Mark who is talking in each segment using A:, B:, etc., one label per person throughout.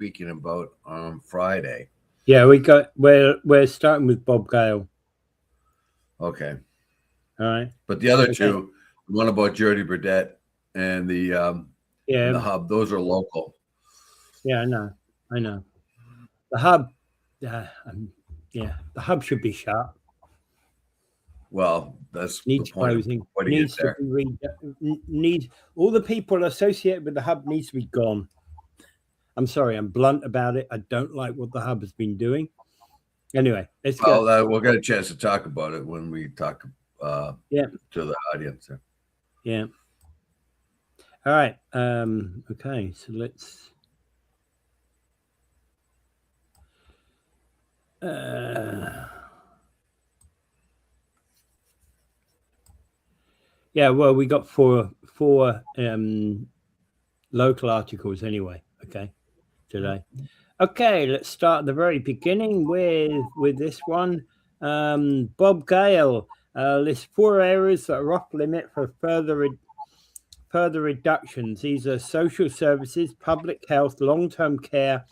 A: speaking about on Friday.
B: Yeah, we're starting with Bob Gale.
A: Okay.
B: All right.
A: But the other two, one about Joedy Burdett and the hub, those are local.
B: Yeah, I know. The hub, the hub should be shut.
A: Well, that's
B: needs
A: the point
B: closing.
A: Of putting
B: needs
A: it there.
B: to be need all the people associated with the hub needs to be gone. I'm sorry, I'm blunt about it. I don't like what the hub has been doing. Anyway, let's go.
A: We'll get a chance to talk about it when we talk to the audience.
B: Yeah. All right. Okay, so let's well, we got four local articles anyway, okay, today. Okay, let's start at the very beginning with this one. Bob Gale lists 4 areas that are off limit for further reductions. These are social services, public health, long-term care,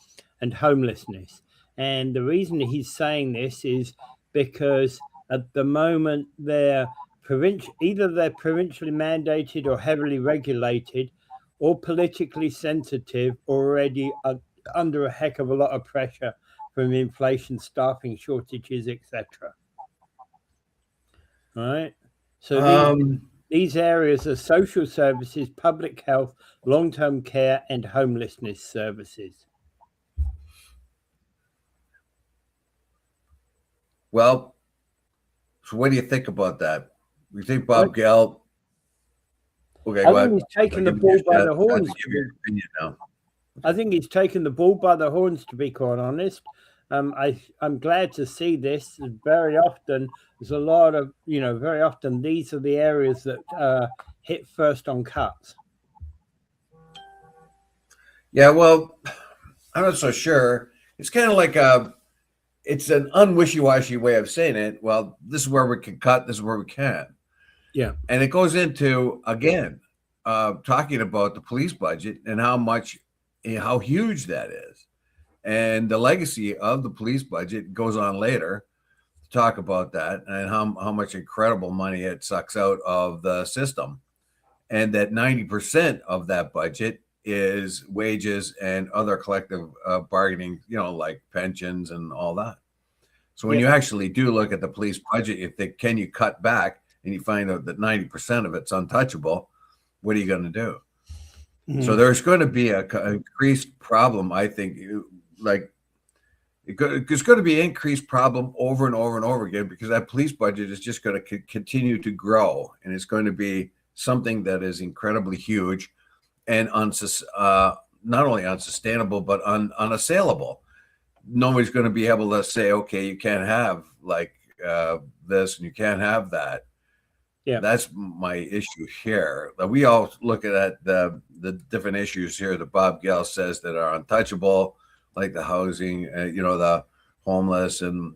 B: and homelessness. And the reason he's saying this is because at the moment they're provincially mandated or heavily regulated, or politically sensitive, already under a heck of a lot of pressure from inflation, staffing shortages, etc. All right. So these areas are social services, public health, long-term care, and homelessness services.
A: Well, so what do you think about that? You think Bob Gale? Okay,
B: I think he's taken the bull by the horns.
A: Give your opinion now.
B: I think he's taken the bull by the horns, to be quite honest. I'm glad to see this. Very often, there's a lot of, very often these are the areas that hit first on cuts.
A: Yeah, well, I'm not so sure. It's kind of like it's an unwishy-washy way of saying it. Well, this is where we can cut. This is where we can.
B: Yeah.
A: And it goes into, again, talking about the police budget and how huge that is. And the legacy of the police budget goes on later to talk about that and how much incredible money it sucks out of the system. And that 90% of that budget is wages and other collective bargaining, like pensions and all that. So when you actually do look at the police budget, you think, can you cut back? And you find out that 90% of it's untouchable. What are you going to do? Mm-hmm. So there's going to be an increased problem, I think. It's going to be an increased problem over and over and over again, because that police budget is just going to continue to grow, and it's going to be something that is incredibly huge and not only unsustainable but unassailable. Nobody's going to be able to say, okay, you can't have this and you can't have that. Yeah, that's my issue here. We all look at the different issues here that Bob Gale says that are untouchable, like the housing, the homeless and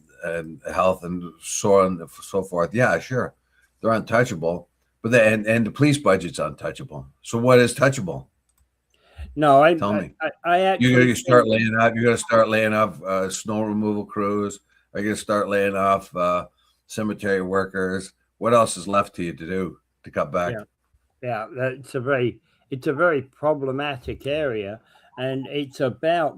A: health and so on and so forth. Yeah, sure, they're untouchable, but and the police budget's untouchable. So what is touchable?
B: No, I
A: actually you're going to start laying off. You're going to start laying off snow removal crews. Are you going to start laying off cemetery workers? What else is left to you to do to cut back?
B: Yeah, it's a very problematic area, and it's about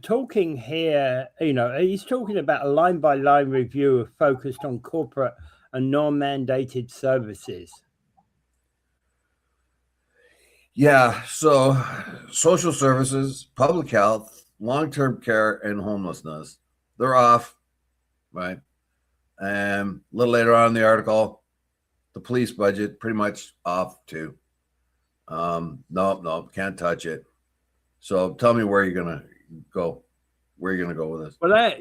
B: talking here. He's talking about a line-by-line review focused on corporate and non-mandated services.
A: Yeah, so social services, public health, long-term care, and homelessness, they're off, right? And a little later on in the article, the police budget pretty much off too. No, can't touch it. So tell me where you're going to go. Where are you going to go with this?
B: Well,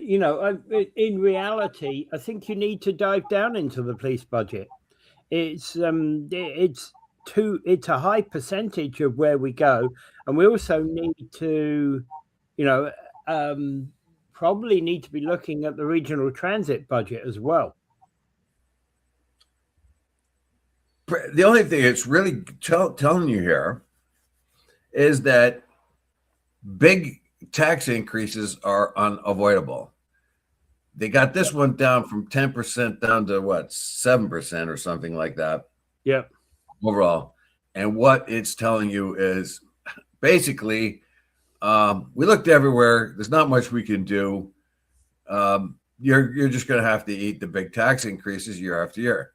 B: in reality, I think you need to dive down into the police budget. It's a high percentage of where we go, and we also need to, probably need to be looking at the regional transit budget as well.
A: The only thing it's really telling you here is that big tax increases are unavoidable. They got this one down from 10% down to what, 7% or something like that.
B: Yeah.
A: Overall. And what it's telling you is basically, we looked everywhere. There's not much we can do. You're just going to have to eat the big tax increases year after year.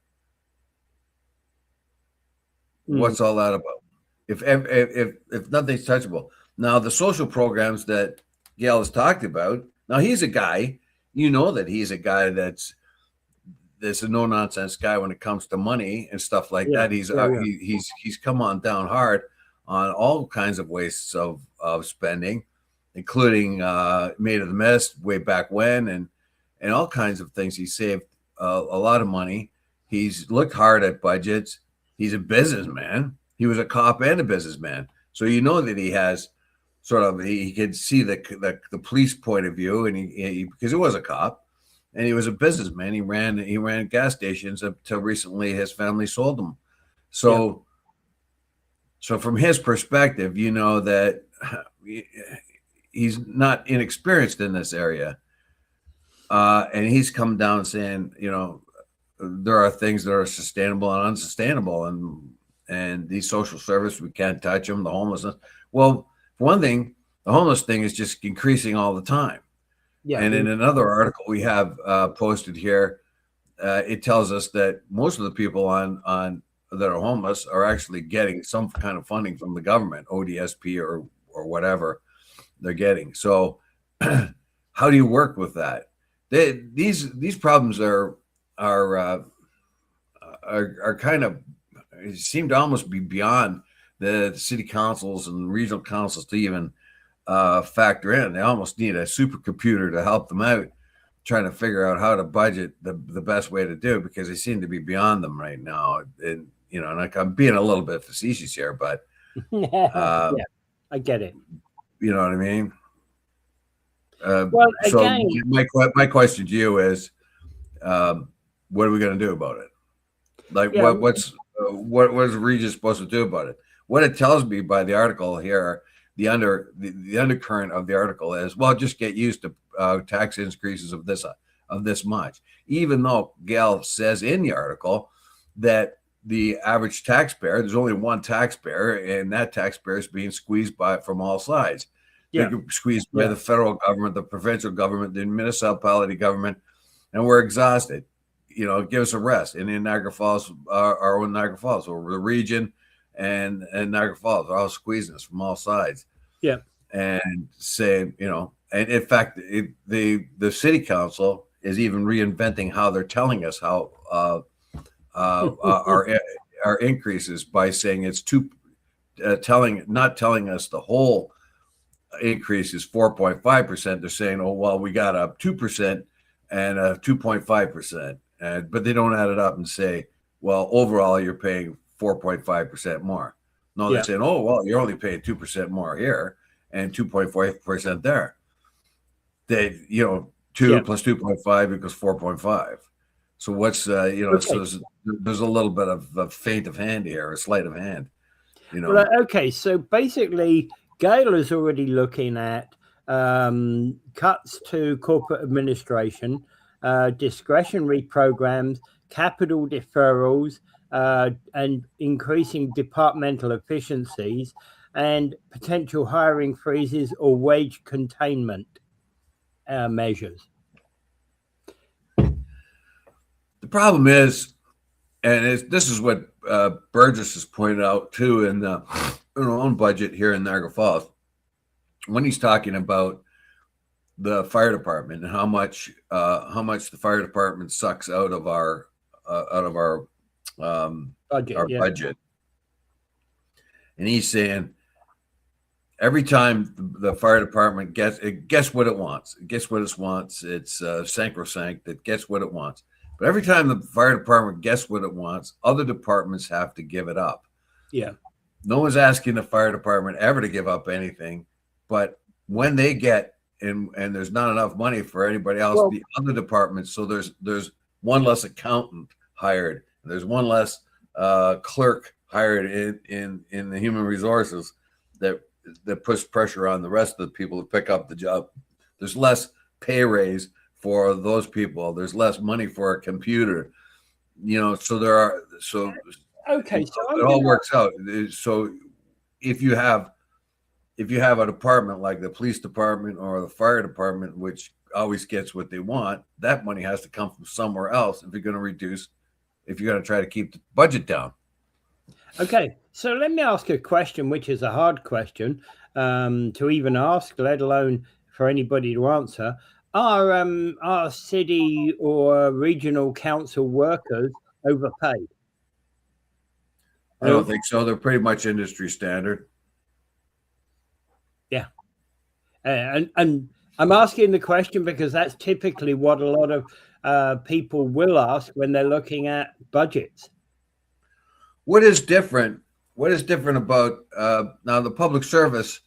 A: What's all that about? If nothing's touchable. Now, the social programs that Gale has talked about, now he's a guy, that he's a guy that's a no nonsense guy when it comes to money and stuff like that. He's come on down hard on all kinds of wastes of spending, including Made of the Mist way back when, and all kinds of things. He saved a lot of money. He's looked hard at budgets. He's a businessman. He was a cop and a businessman. So that he has sort of, he could see the police point of view, and he because he was a cop and he was a businessman. He ran gas stations until recently his family sold them. So from his perspective, that he's not inexperienced in this area. And he's come down saying, there are things that are sustainable and unsustainable, and these social services, we can't touch them. The homelessness. Well, for one thing, the homeless thing is just increasing all the time. Yeah. And in another article we have posted here, it tells us that most of the people on that are homeless are actually getting some kind of funding from the government, ODSP or whatever they're getting. So how do you work with that? These problems are kind of, seem to almost be beyond the city councils and regional councils to even factor in. They almost need a supercomputer to help them out, trying to figure out how to budget the best way to do, because they seem to be beyond them right now. And like, I'm being a little bit facetious here, but
B: yeah, I get it.
A: You know what I mean?
B: Well, again,
A: so my question to you is, what are we going to do about it? Like, what is the region supposed to do about it? What it tells me by the article here, the undercurrent of the article is, well, just get used to tax increases of this much. Even though Gale says in the article that the average taxpayer, there's only one taxpayer, and that taxpayer is being squeezed from all sides. Yeah. They're squeezed by the federal government, the provincial government, the municipality government, and we're exhausted. Give us a rest. And in Niagara Falls, our own Niagara Falls, or the region and Niagara Falls are all squeezing us from all sides. Yeah. And saying, and in fact, the city council is even reinventing how they're telling us how our increases, by saying it's not telling us the whole increase is 4.5%. They're saying, oh, well, we got a 2% and a 2.5%. But they don't add it up and say, well, overall, you're paying 4.5% more. No, they're saying, oh, well, you're only paying 2% more here and 2.5% there. They, 2 plus 2.5 equals 4.5. So what's, so there's a little bit of a feint of hand here, a sleight of hand,
B: Well, okay, so basically, Gale is already looking at cuts to corporate administration, discretionary programs, capital deferrals, and increasing departmental efficiencies, and potential hiring freezes or wage containment measures.
A: The problem is, and this is what Burgess has pointed out too in our own budget here in Niagara Falls, when he's talking about the fire department and how much the fire department sucks out of our budget. And he's saying every time the fire department gets what it wants. It's sacrosanct. It gets what it wants. But every time the fire department gets what it wants, other departments have to give it up. Yeah. No one's asking the fire department ever to give up anything. But when they get, and there's not enough money for anybody else, the other departments, so there's one less accountant hired. There's one less clerk hired in the human resources, that that puts pressure on the rest of the people to pick up the job. There's less pay raise for those people. There's less money for a computer, so
B: Okay, so
A: it all works out. So if you have a department like the police department or the fire department, which always gets what they want, that money has to come from somewhere else if you're going to try to keep the budget down.
B: Okay, so let me ask a question, which is a hard question to even ask, let alone for anybody to answer. Are city or regional council workers overpaid?
A: I don't think so. They're pretty much industry standard.
B: Yeah. And I'm asking the question because that's typically what a lot of people will ask when they're looking at budgets.
A: What is different about now the public service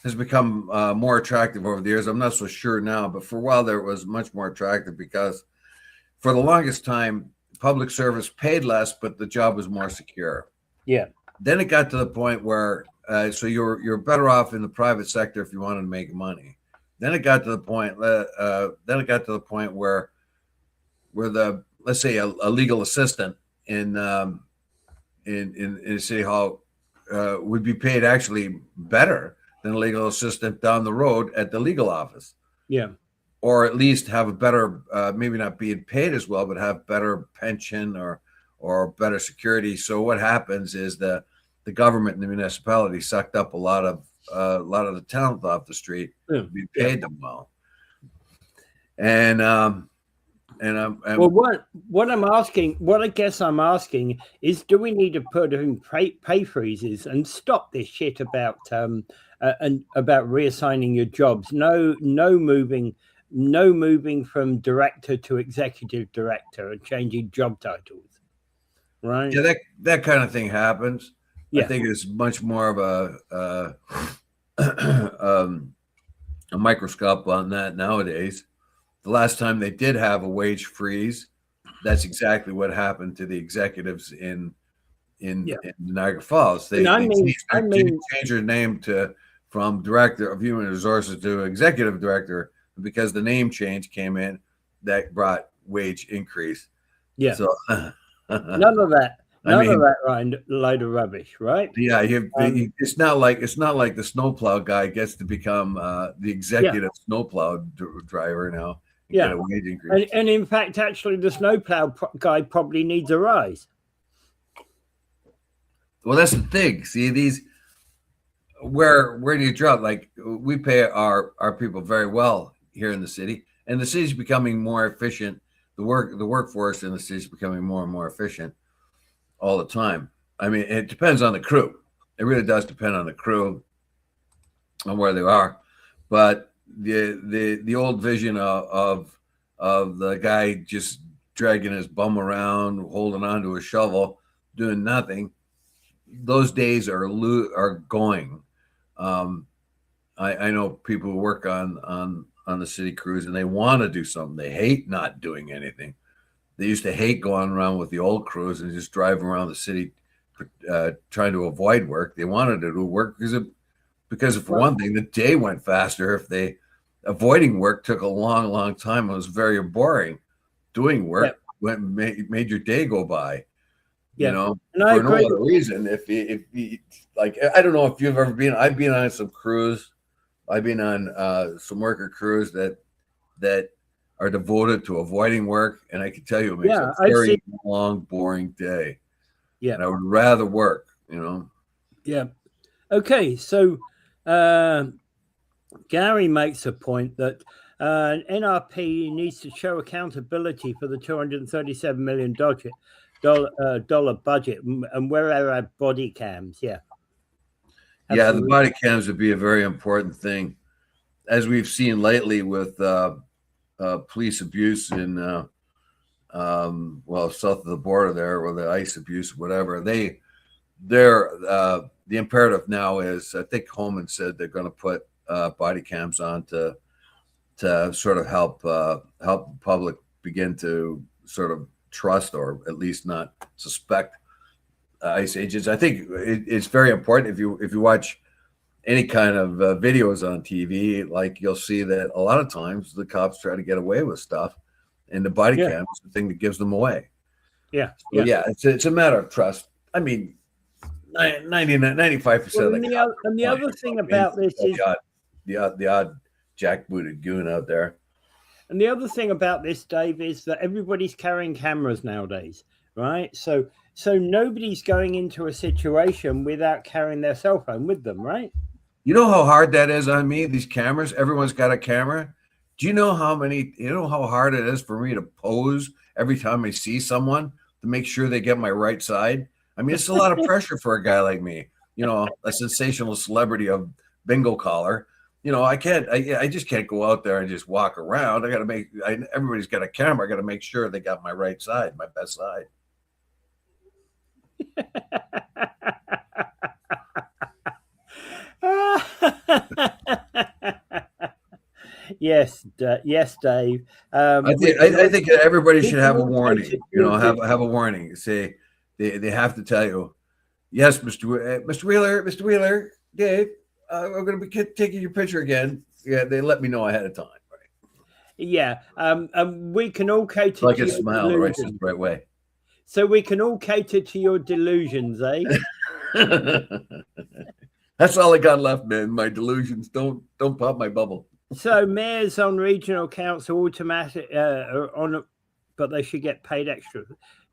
A: has become more attractive over the years. I'm not so sure now, but for a while there it was much more attractive because for the longest time, public service paid less, but the job was more secure.
B: Yeah.
A: Then it got to the point where so you're better off in the private sector if you wanted to make money. Then it got to the point. Where let's say a legal assistant in a city hall would be paid actually better than a legal assistant down the road at the legal office.
B: Yeah.
A: Or at least have a better, maybe not being paid as well, but have better pension or better security. So what happens is the government and the municipality sucked up a lot of the talent off the street to be paid them well. And
B: well, what I guess I'm asking is, do we need to put in pay freezes and stop this shit about and about reassigning your jobs? No moving from director to executive director and changing job titles, right?
A: Yeah, that kind of thing happens.
B: Yeah.
A: I think it's much more of a microscope on that nowadays. The last time they did have a wage freeze, that's exactly what happened to the executives in Niagara Falls. They changed their name from director of human resources to executive director because the name change came in that brought wage increase.
B: Yeah.
A: So
B: none of that. None of that load of rubbish, right?
A: Yeah, it's not like the snowplow guy gets to become the executive snowplow driver now.
B: Yeah,
A: get a wage increase.
B: And in fact, actually, the snowplow guy probably needs a rise.
A: Well, that's the thing. See, where do you drop? Like, we pay our people very well here in the city, and the city's becoming more efficient. The workforce in the city is becoming more and more efficient all the time. I mean, it depends on the crew. It really does depend on the crew, on where they are. But the old vision of the guy just dragging his bum around, holding onto a shovel, doing nothing, those days are going. I know people who work on the city crews and they want to do something. They hate not doing anything. They used to hate going around with the old crews and just driving around the city trying to avoid work. They wanted to do work because for one thing, the day went faster. If avoiding work took a long time, it was very boring. Doing work made your day go by.
B: Yeah.
A: You know,
B: and I
A: for
B: agree.
A: no other reason. If you like, I don't know if you've ever been. I've been on some crews. I've been on some worker crews that are devoted to avoiding work, and I can tell you, it makes a very long, boring day.
B: Yeah,
A: and I would rather work. You know.
B: Yeah. Okay, so Gary makes a point that NRP needs to show accountability for the $237 million dollar budget, and where are our body cams? Yeah.
A: Absolutely. Yeah, the body cams would be a very important thing, as we've seen lately with police abuse in south of the border there, or the ICE abuse, whatever. The imperative now is, I think Holman said they're going to put body cams on to sort of help the public begin to sort of trust, or at least not suspect ICE agents. I think it's very important. If you watch any kind of videos on TV, like you'll see that a lot of times the cops try to get away with stuff, and the body cam is the thing that gives them away.
B: Yeah.
A: So, it's a matter of trust. I mean, 95% of the cops.
B: And the other thing about this is
A: the odd jackbooted goon out there.
B: And the other thing about this, Dave, is that everybody's carrying cameras nowadays, right? So nobody's going into a situation without carrying their cell phone with them, right?
A: You know how hard that is on me, these cameras? Everyone's got a camera. Do you know how hard it is for me to pose every time I see someone to make sure they get my right side? I mean, it's a lot of pressure for a guy like me, a sensational celebrity of bingo collar. I just can't go out there and just walk around. Everybody's got a camera. I got to make sure they got my right side, my best side.
B: Yes, Dave.
A: I think everybody should have a warning. Have a warning. Say they have to tell you, yes, Mr. Wheeler, Dave, I'm going to be taking your picture again. Yeah, they let me know ahead of time. Right?
B: Yeah, we can all cater.
A: Like a smile, right, the right way.
B: So we can all cater to your delusions, eh?
A: That's all I got left, man. My delusions. Don't pop my bubble.
B: So mayors on regional council automatic but they should get paid extra.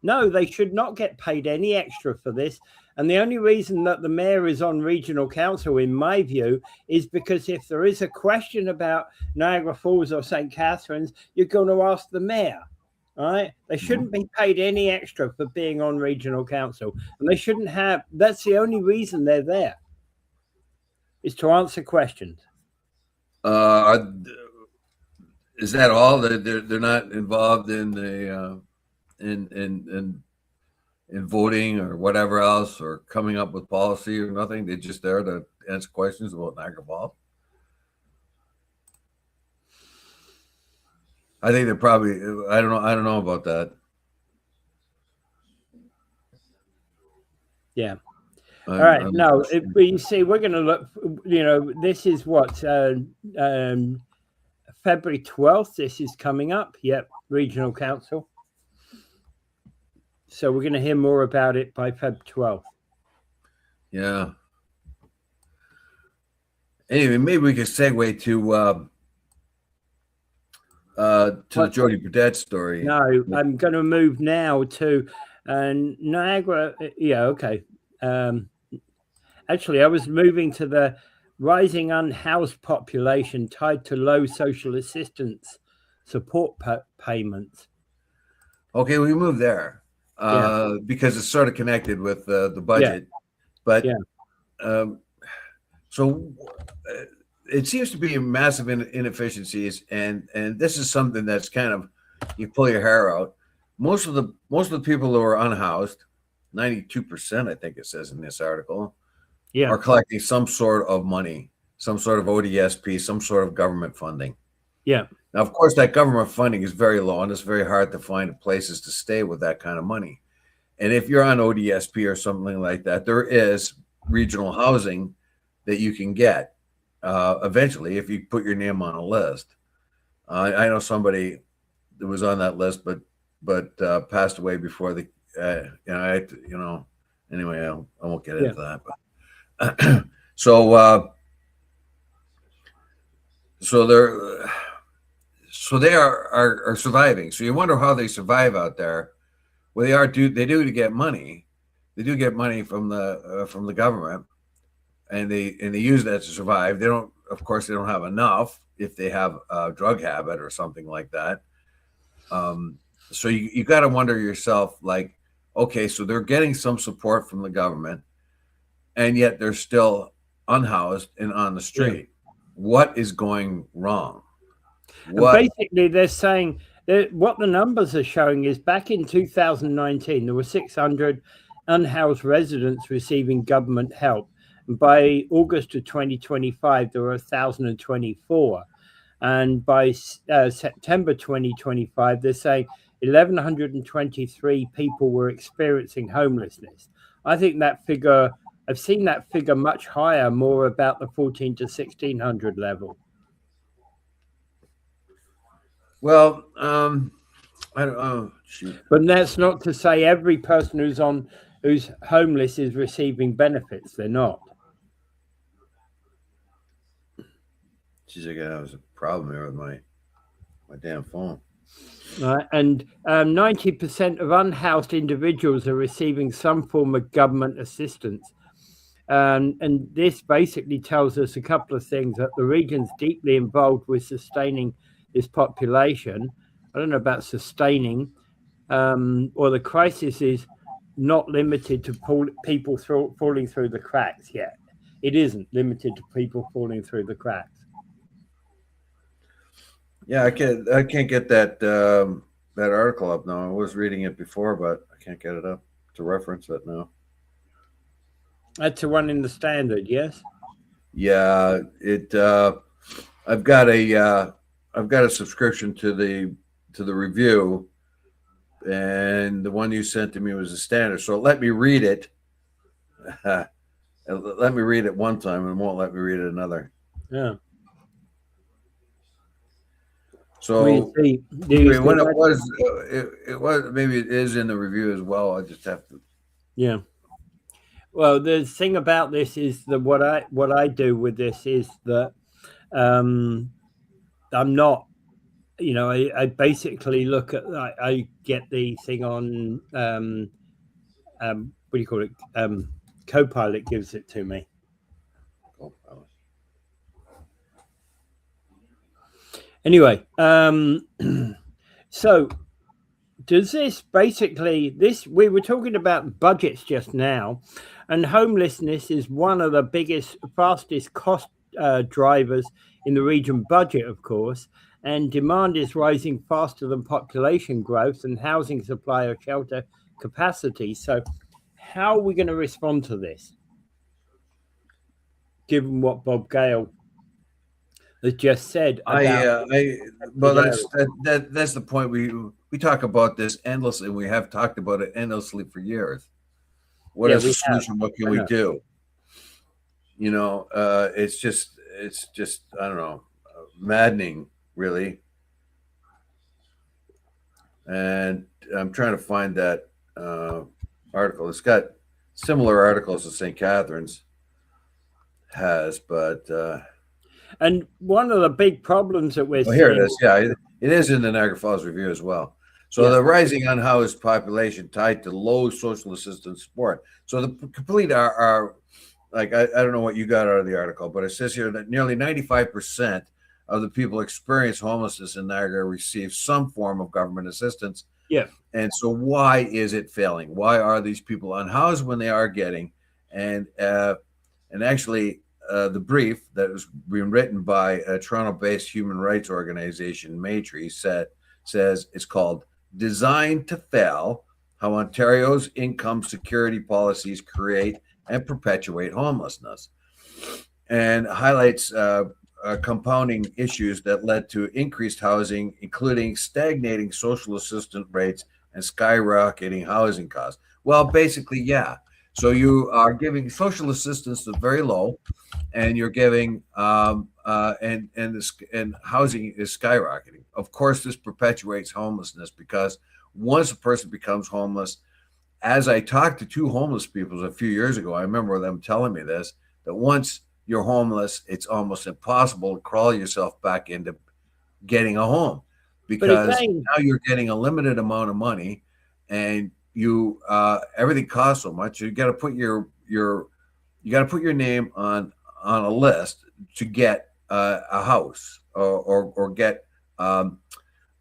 B: No, they should not get paid any extra for this. And the only reason that the mayor is on regional council, in my view, is because if there is a question about Niagara Falls or St. Catharines, you're going to ask the mayor. Right? They shouldn't be paid any extra for being on regional council. And they shouldn't have. That's the only reason they're there, is to answer questions.
A: Is that all? They're not involved in the in voting or whatever else, or coming up with policy or nothing? They're just there to answer questions about Niagara Falls. I think they're probably. I don't know about that.
B: Yeah. All right. But you see, we're going to look. This is what February 12th. This is coming up. Yep, regional council. So we're going to hear more about it by Feb 12th.
A: Yeah. Anyway, maybe we could segue to the Joedy Burdett story.
B: No, I'm going to move now to Niagara. Yeah, okay. Actually, I was moving to the rising unhoused population tied to low social assistance support payments.
A: Okay, we moved there because it's sort of connected with the budget. But so it seems to be massive inefficiencies, and this is something that's kind of, you pull your hair out. Most of the people who are unhoused, 92%, I think it says in this article, are collecting some sort of money, some sort of ODSP, some sort of government funding. Yeah. Now, of course, that government funding is very low, and it's very hard to find places to stay with that kind of money. And if you're on ODSP or something like that, there is regional housing that you can get eventually if you put your name on a list. I know somebody that was on that list, but passed away before the. Anyway, I won't get into that. But so they are surviving. So you wonder how they survive out there. Well, they do to get money. They do get money from the government, and they use that to survive. They don't have enough if they have a drug habit or something like that. So you got to wonder yourself, like, okay, so they're getting some support from the government, and yet they're still unhoused and on the street. What is going wrong?
B: Basically, they're saying that what the numbers are showing is back in 2019, there were 600 unhoused residents receiving government help. And by August of 2025, there were 1,024. And by September 2025, they're saying 1,123 people were experiencing homelessness. I think that figure I've seen that figure much higher, more about the 14 to 1600 level.
A: Well, I don't. Oh, shoot.
B: But that's not to say every person who's homeless is receiving benefits. They're not.
A: Geez, I got a problem here with my damn phone.
B: And 90% of unhoused individuals are receiving some form of government assistance. And this basically tells us a couple of things: that the region's deeply involved with sustaining this population. I don't know about sustaining, or the crisis is not limited to people falling through the cracks yet. It isn't limited to people falling through the cracks.
A: Yeah, I can't get that that article up now. I was reading it before, but I can't get it up to reference it now.
B: That's the one in the Standard, yes.
A: Yeah, it. I've got a subscription to the review, and the one you sent to me was the Standard. So let me read it. Let me read it one time, and won't let me read it another.
B: Yeah.
A: So when it was maybe it is in the review as well. I just have to.
B: Yeah. Well, the thing about this is that what I do with this is that I'm not, I basically look at, I get the thing on what do you call it? Copilot gives it to me. Anyway, so does this basically we were talking about budgets just now, and homelessness is one of the fastest cost drivers in the region budget, of course, and demand is rising faster than population growth and housing supply or shelter capacity. So how are we going to respond to this, given what Bob Gale has just said about
A: that's the point. We talk about this endlessly. We have talked about it endlessly for years. What is the solution? What can we do? It's just I don't know, maddening, really. And I'm trying to find that article. It's got similar articles that St. Catherine's has, but
B: and one of the big problems that we're seeing.
A: Here it is. Yeah, it is in the Niagara Falls Review as well. So the rising unhoused population tied to low social assistance support. So the complete are like I don't know what you got out of the article, but it says here that nearly 95% of the people experience homelessness in Niagara receive some form of government assistance.
B: Yeah.
A: And so why is it failing? Why are these people unhoused when they are getting? And actually, the brief that was being written by a Toronto-based human rights organization, Maitri, says it's called "Designed to Fail: How Ontario's Income Security Policies Create and Perpetuate Homelessness," and highlights compounding issues that led to increased housing, including stagnating social assistance rates and skyrocketing housing costs. Well, basically, yeah. So you are giving social assistance that's very low, and you're giving and housing is skyrocketing. Of course, this perpetuates homelessness because once a person becomes homeless, as I talked to two homeless people a few years ago, I remember them telling me this, that once you're homeless, it's almost impossible to crawl yourself back into getting a home because now you're getting a limited amount of money, and you everything costs so much. You got to put your name on a list to get a house or get a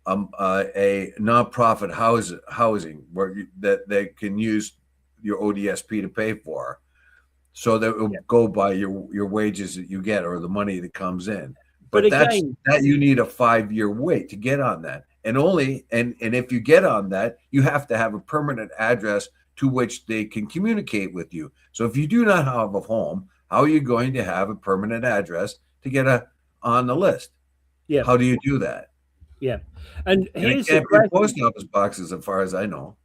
A: nonprofit housing where that they can use your ODSP to pay for, so that it will go by your wages that you get or the money that comes in. But that you need a 5-year wait to get on that. And if you get on that, you have to have a permanent address to which they can communicate with you. So if you do not have a home, how are you going to have a permanent address to get on the list?
B: Yeah.
A: How do you do that?
B: Yeah. And here's
A: the post office boxes, as far as I know.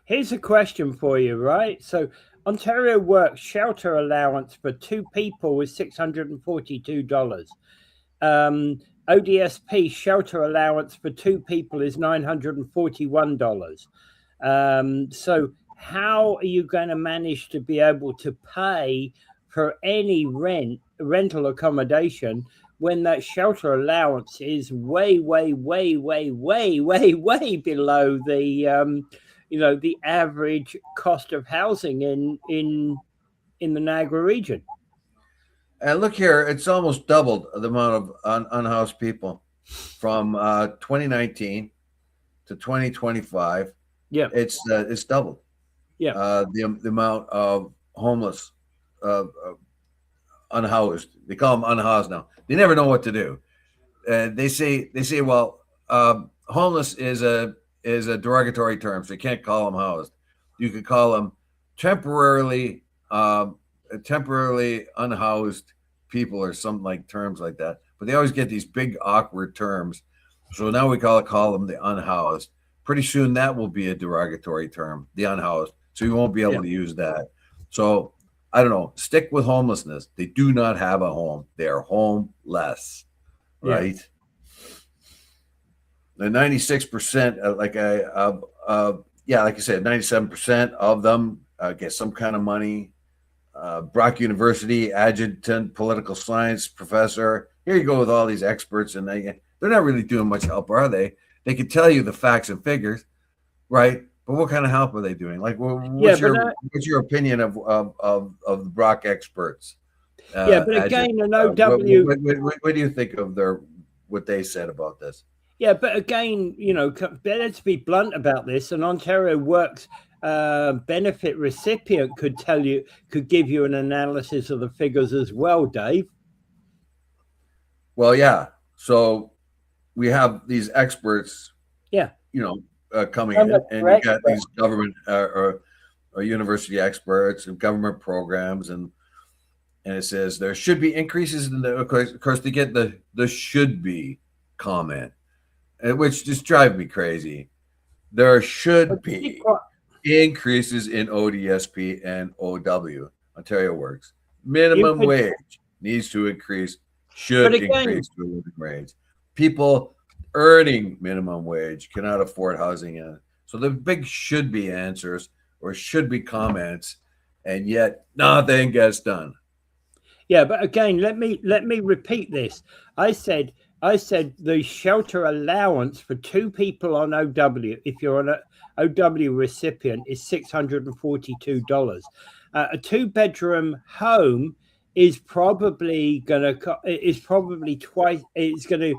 B: Here's a question for you, right? So Ontario Works shelter allowance for 2 people is $642. ODSP shelter allowance for 2 people is $941. So how are you going to manage to be able to pay for any rental accommodation when that shelter allowance is way below the the average cost of housing in the Niagara region?
A: And look here, it's almost doubled the amount of unhoused people from 2019 to 2025.
B: Yeah,
A: it's doubled.
B: yeah.
A: The amount of homeless, unhoused. They call them unhoused now. They never know what to do. They say, well, homeless is a derogatory term, so you can't call them housed. You could call them temporarily unhoused people or something like terms like that. But they always get these big awkward terms. So now we call them the unhoused. Pretty soon that will be a derogatory term, the unhoused. So you won't be able to use that. So I don't know. Stick with homelessness. They do not have a home. They are homeless, right? The 96%, like I said, 97% of them get some kind of money. Brock University adjunct political science professor. Here you go with all these experts, and they're not really doing much help, are they? They can tell you the facts and figures, right? But what kind of help are they doing? Like, what's your opinion of the Brock experts?
B: But again, an OW.
A: What do you think of what they said about this?
B: Yeah, but again, let's be blunt about this. An Ontario Works benefit recipient could give you an analysis of the figures as well, Dave.
A: Well, yeah. So we have these experts.
B: Yeah.
A: Coming in, and you got these government or university experts and government programs, and it says there should be increases in of course they get the should be comment, which just drives me crazy. There should be increases in ODSP and OW, Ontario Works. Minimum wage needs to increase, increase to a living wage. People earning minimum wage cannot afford housing. So the big should be answers or should be comments, and yet nothing gets done.
B: Yeah, but again, let me repeat this. I said the shelter allowance for 2 people on OW, if you're an OW recipient, is $642. A 2-bedroom home is probably twice. It's going to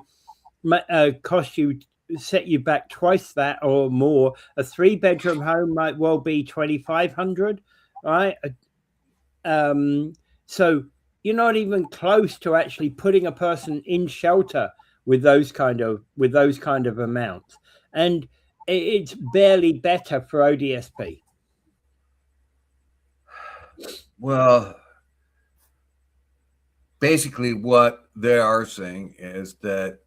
B: set you back twice that or more. A 3-bedroom home might well be $2,500, right? So you're not even close to actually putting a person in shelter with those kind of amounts, and it's barely better for ODSP.
A: Well, basically what they are saying is that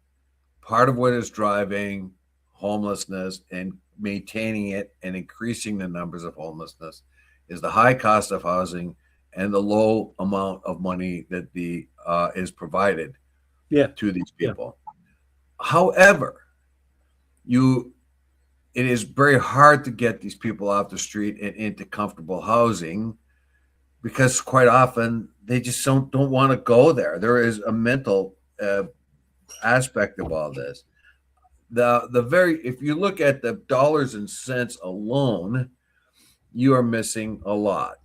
A: part of what is driving homelessness and maintaining it and increasing the numbers of homelessness is the high cost of housing and the low amount of money that is provided to these people. However, it is very hard to get these people off the street and into comfortable housing because quite often they just don't want to go there. There is a mental aspect of all this. If you look at the dollars and cents alone, you are missing a lot.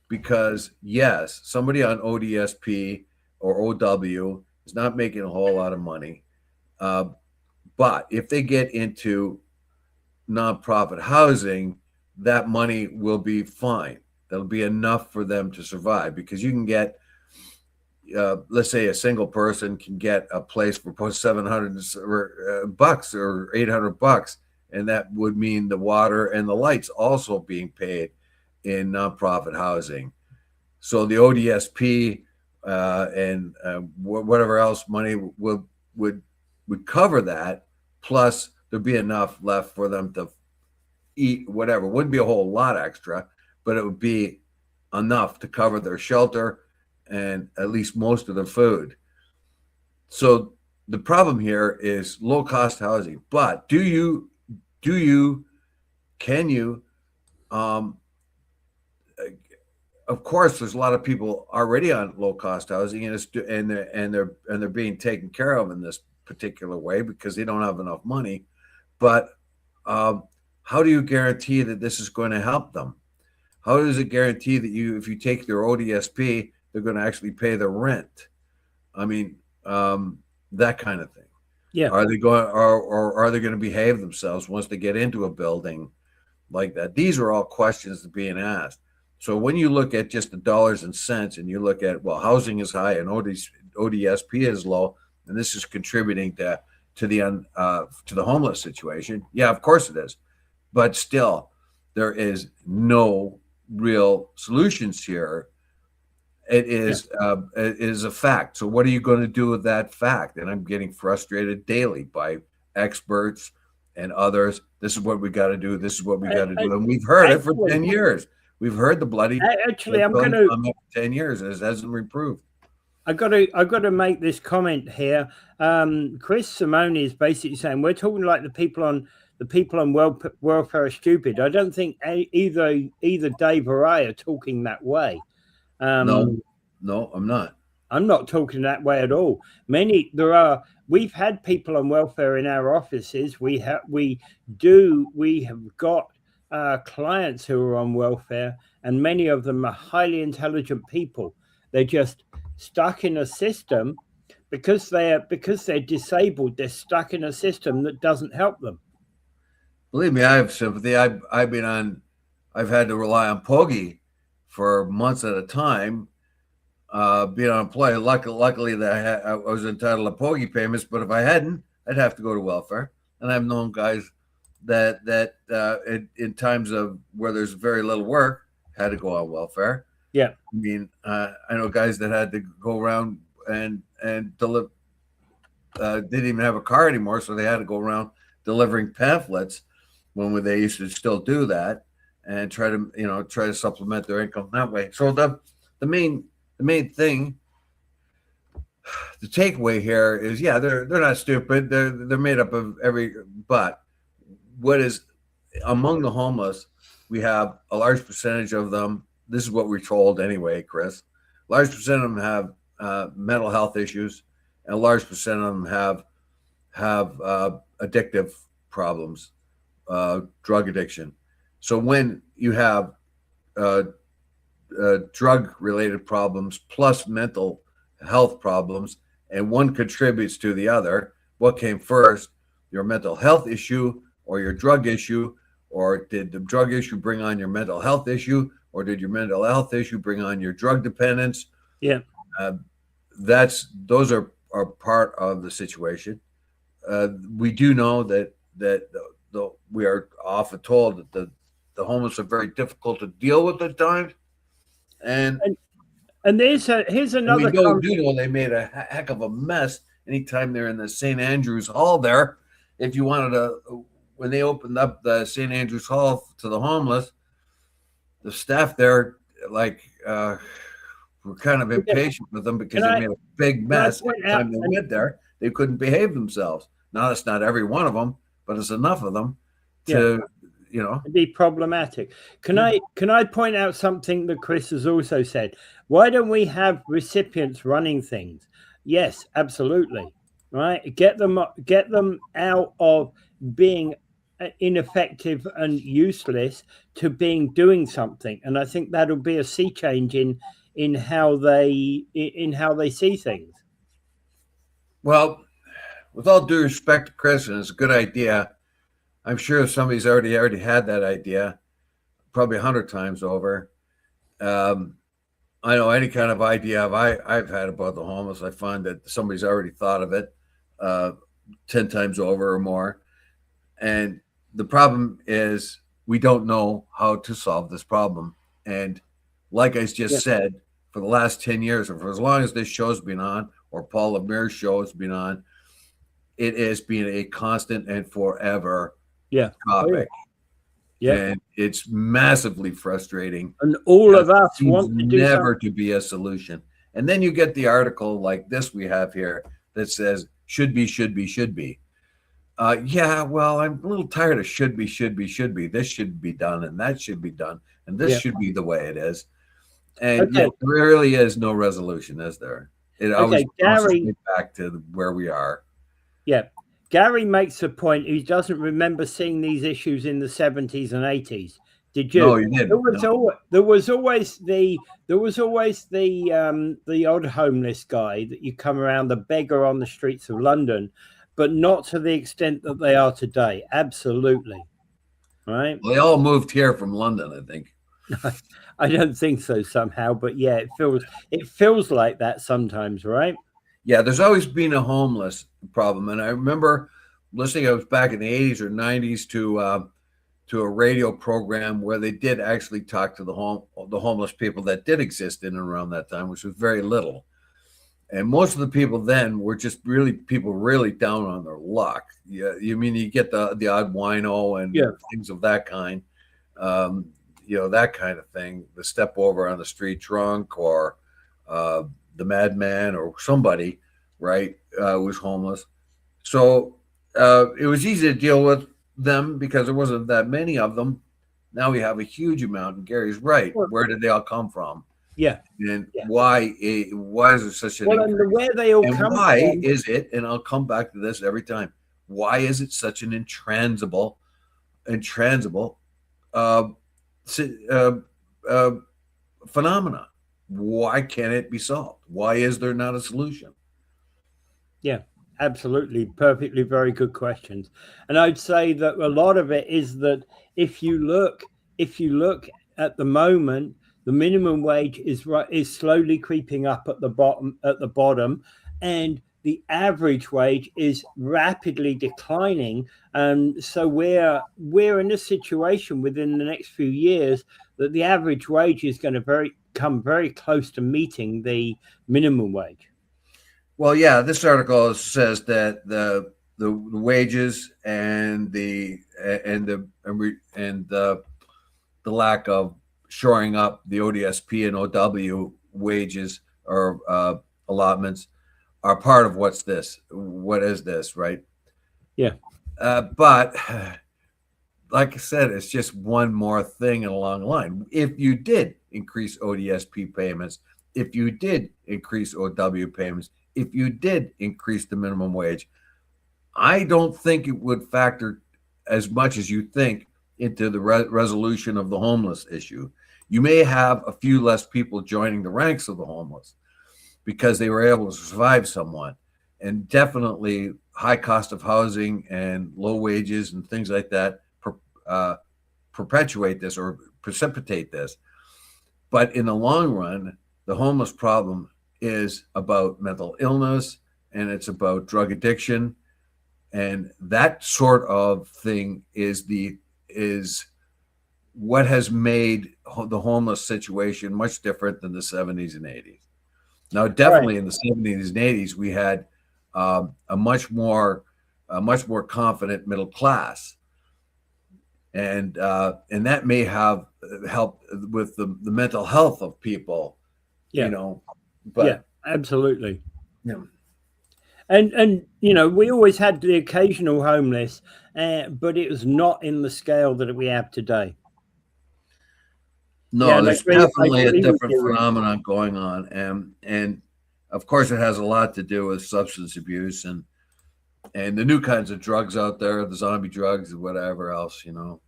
A: Because yes, somebody on ODSP or OW is not making a whole lot of money. But if they get into nonprofit housing, that money will be fine. That'll be enough for them to survive, because you can get, let's say a single person can get a place for $700 or $800. And that would mean the water and the lights also being paid in nonprofit housing. So the ODSP and whatever else money would cover that, plus there'd be enough left for them to eat whatever. It wouldn't be a whole lot extra, but it would be enough to cover their shelter and at least most of their food. So the problem here is low cost housing. But can you, um, of course, there's a lot of people already on low cost housing, and they're being taken care of in this particular way because they don't have enough money. But um, how do you guarantee that this is going to help them? How does it guarantee that if you take their ODSP, they're going to actually pay their rent? I mean, that kind of thing.
B: Yeah.
A: Are they going, or are they going to behave themselves once they get into a building like that? These are all questions being asked. So when you look at just the dollars and cents, and you look at, well, housing is high and ODSP is low, and this is contributing to the homeless situation. Yeah, of course it is, but still, there is no real solutions here. It is a fact. So what are you going to do with that fact? And I'm getting frustrated daily by experts and others. This is what we got to do. This is what we got to do. And we've heard it for 10 years. We've heard the bloody.
B: Actually, I'm going to
A: 10 years. It hasn't improved.
B: I got to make this comment here. Chris Simone is basically saying we're talking like the people on welfare are stupid. I don't think either Dave or I are talking that way.
A: No, I'm not.
B: I'm not talking that way at all. We've had people on welfare in our offices. We have got clients who are on welfare, and many of them are highly intelligent people. They're just stuck in a system because they're disabled. They're stuck in a system that doesn't help them.
A: Believe me, I have sympathy. I've had to rely on Poggy for months at a time, being unemployed. Luckily that I was entitled to Poggy payments, but if I hadn't, I'd have to go to welfare. And I've known guys that in times of where there's very little work had to go on welfare.
B: Yeah,
A: I mean, I know guys that had to go around and deliver. Didn't even have a car anymore, so they had to go around delivering pamphlets when they used to still do that, and try to supplement their income that way. So the main thing, the takeaway here is, yeah, they're not stupid. They're made up of but what is among the homeless, we have a large percentage of them. This is what we're told anyway, Chris. A large percent of them have mental health issues, and a large percent of them have addictive problems, drug addiction. So when you have drug-related problems plus mental health problems, and one contributes to the other, what came first, your mental health issue or your drug issue? Or did the drug issue bring on your mental health issue? Or did your mental health issue bring on your drug dependence?
B: Yeah.
A: Those are part of the situation. We do know that we are often told that the homeless are very difficult to deal with at times. And
B: here's another.
A: We do know they made a heck of a mess anytime they're in the St. Andrews Hall there. If you wanted to, when they opened up the St. Andrews Hall to the homeless, the staff there were kind of impatient with them because they made a big mess. Every time they went there, they couldn't behave themselves. Now, it's not every one of them, but it's enough of them to
B: be problematic. Can I point out something that Chris has also said? Why don't we have recipients running things? Yes, absolutely. Right, get them out of being ineffective and useless to doing something, and I think that'll be a sea change in how they see things.
A: Well, with all due respect to Chris, and it's a good idea. I'm sure somebody's already had that idea, probably 100 times over. I know any kind of idea I've had about the homeless, I find that somebody's already thought of it 10 times over or more. And the problem is we don't know how to solve this problem. And like I just said, for the last 10 years, or for as long as this show's been on, or Paul Lemire's show has been on, it has been a constant and forever topic.
B: Yeah.
A: And it's massively frustrating.
B: And all of us
A: Seems
B: want to do
A: never
B: something.
A: to be a solution. And then you get the article like this we have here that says should be, should be, should be. Yeah, well, I'm a little tired of should be, should be, should be. This should be done, and that should be done, and this
B: Yeah.
A: should be the way it is. And
B: Okay.
A: yet, there really is no resolution, is there? It always bounces
B: Gary.
A: back to where we are.
B: Yeah. Gary makes a point. He doesn't remember seeing these issues in the 70s and 80s. Did you?
A: No, you didn't.
B: There was always the odd homeless guy that you come around, the beggar on the streets of London, but not to the extent that they are today. Absolutely. Right.
A: Well, they all moved here from London, I think.
B: I don't think so somehow, but yeah, it feels like that sometimes, right?
A: Yeah, there's always been a homeless problem, and I remember listening. I was back in the 80s or 90s to a radio program where they did actually talk to the homeless people that did exist in and around that time, which was very little. And most of the people then were just people really down on their luck. Yeah, you mean you get the odd wino and things of that kind, that kind of thing. The step over on the street drunk, or the madman, or somebody, right, was homeless. So it was easy to deal with them because there wasn't that many of them. Now we have a huge amount, and Gary's right. Where did they all come from?
B: Yeah.
A: And why is there such an
B: increase? And where they all come
A: why
B: from,
A: is it, and I'll come back to this every time, why is it such an intransable phenomena? Why can't it be solved? Why is there not a solution?
B: Yeah, absolutely. Perfectly. Very good questions. And I'd say that a lot of it is that if you look at the moment, the minimum wage is slowly creeping up at the bottom, and the average wage is rapidly declining. And so we're in a situation within the next few years that the average wage is going to come very close to meeting the minimum wage.
A: Well, yeah, this article says that the wages and the lack of shoring up the ODSP and OW wages or allotments are part of what is this, right?
B: Yeah.
A: But like I said, it's just one more thing along the line. If you did increase ODSP payments, if you did increase OW payments, if you did increase the minimum wage, I don't think it would factor as much as you think into the resolution of the homeless issue. You may have a few less people joining the ranks of the homeless because they were able to survive somewhat. And definitely high cost of housing and low wages and things like that perpetuate this or precipitate this. But in the long run, the homeless problem is about mental illness, and it's about drug addiction. And that sort of thing is what has made the homeless situation much different than the 70s and 80s. Now, definitely in the 70s and 80s, we had a much more confident middle class, and that may have helped with the mental health of people. But
B: absolutely. Yeah. And we always had the occasional homeless, but it was not in the scale that we have today.
A: No, there's definitely a different phenomenon going on, and of course it has a lot to do with substance abuse and the new kinds of drugs out there, the zombie drugs and whatever else, All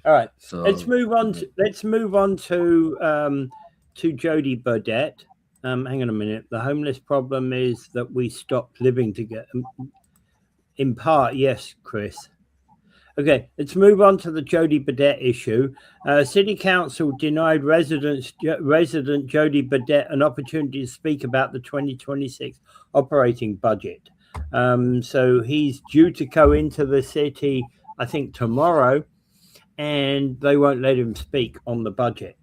B: right, so let's move on to Joedy Burdett. Hang on a minute. The homeless problem is that we stopped living together. In part, yes, Chris. Okay, let's move on to the Joedy Burdett issue. City Council denied resident Joedy Burdett an opportunity to speak about the 2026 operating budget. So he's due to go into the city, I think, tomorrow, and they won't let him speak on the budget.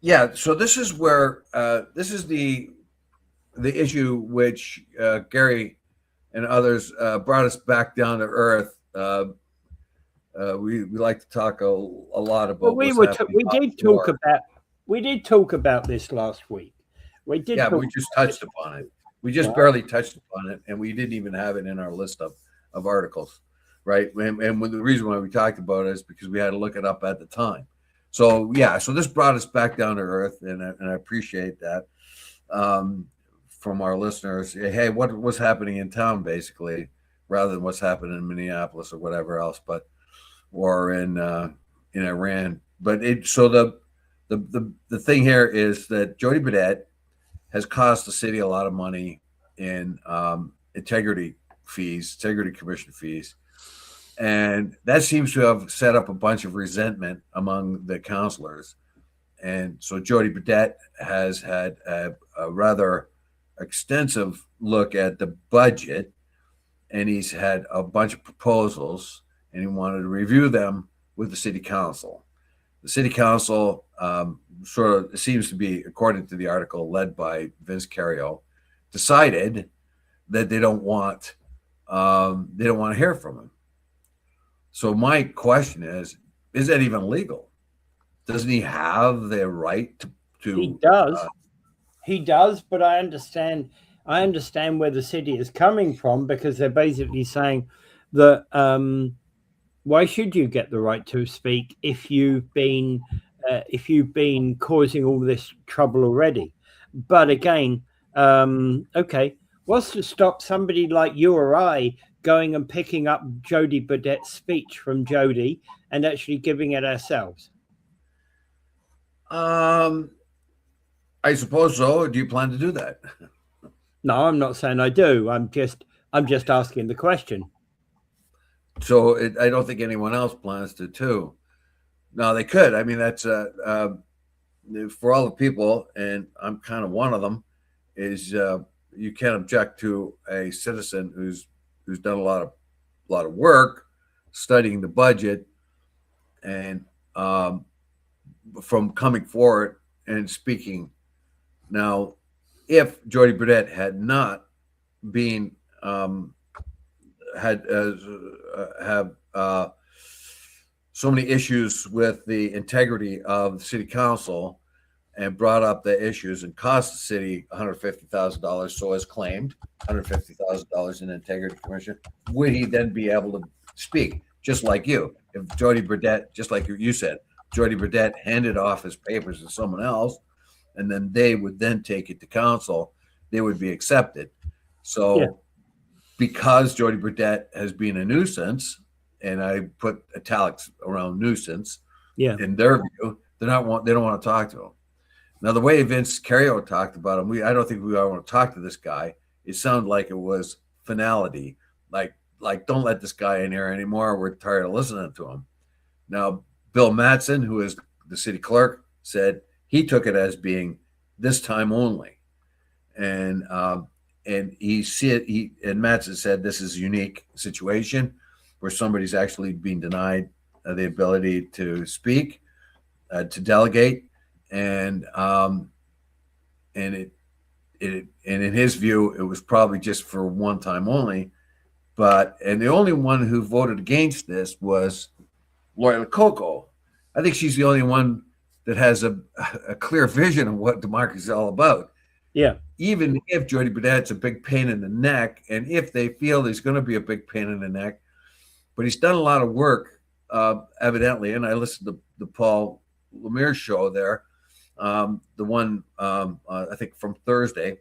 A: Yeah, so this is where this is the issue which Gary and others brought us back down to earth we like to talk a lot
B: Well,
A: about what's happening offshore.
B: we did talk about this last week. We did
A: Yeah,
B: talk
A: we just touched upon it. We just barely touched upon it, and we didn't even have it in our list of articles, right? And the reason why we talked about it is because we had to look it up at the time. So yeah, so this brought us back down to earth, and I appreciate that from our listeners. Hey, what was happening in town, basically, rather than what's happening in Minneapolis or whatever else, or in Iran. But the thing here is that Joedy Burdett has cost the city a lot of money in integrity commission fees. And that seems to have set up a bunch of resentment among the councilors. And so Joedy Burdett has had a rather extensive look at the budget, and he's had a bunch of proposals, and he wanted to review them with the city council. The city council sort of seems to be, according to the article led by Vince Cario, decided that they don't want to hear from him. So my question is that even legal? Doesn't he have the right to
B: He does. He does, but I understand where the city is coming from, because they're basically saying that why should you get the right to speak if you've been causing all this trouble already? But again, okay, what's to stop somebody like you or I going and picking up Joedy Burdett's speech from Joedy and actually giving it ourselves?
A: I suppose so. Do you plan to do that?
B: No, I'm not saying I do. I'm just asking the question.
A: So I don't think anyone else plans to too. No, they could. I mean, that's for all the people, and I'm kind of one of them. Is you can't object to a citizen who's done a lot of work studying the budget, and from coming forward and speaking. Now, if Joedy Burdett had not been have so many issues with the integrity of the city council and brought up the issues and cost the city $150,000, so as claimed, $150,000 in integrity commission, would he then be able to speak? Just like you, if Joedy Burdett, just like you said, Joedy Burdett handed off his papers to someone else, and then they would then take it to council, they would be accepted. So because Joedy Burdett has been a nuisance, and I put italics around nuisance, in their view, they don't want to talk to him. Now, the way Vince Cario talked about him, I don't think we all want to talk to this guy. It sounded like it was finality, like don't let this guy in here anymore. We're tired of listening to him. Now, Bill Mattson, who is the city clerk, said he took it as being this time only, and Mattson said this is a unique situation where somebody's actually being denied the ability to speak, to delegate, and in his view, it was probably just for one time only. And the only one who voted against this was Lori Lococo. I think she's the only one that has a clear vision of what democracy is all about.
B: Yeah.
A: Even if Joedy Burdett's a big pain in the neck, and if they feel he's going to be a big pain in the neck, but he's done a lot of work, evidently. And I listened to the Paul Lemire show there, the one I think from Thursday,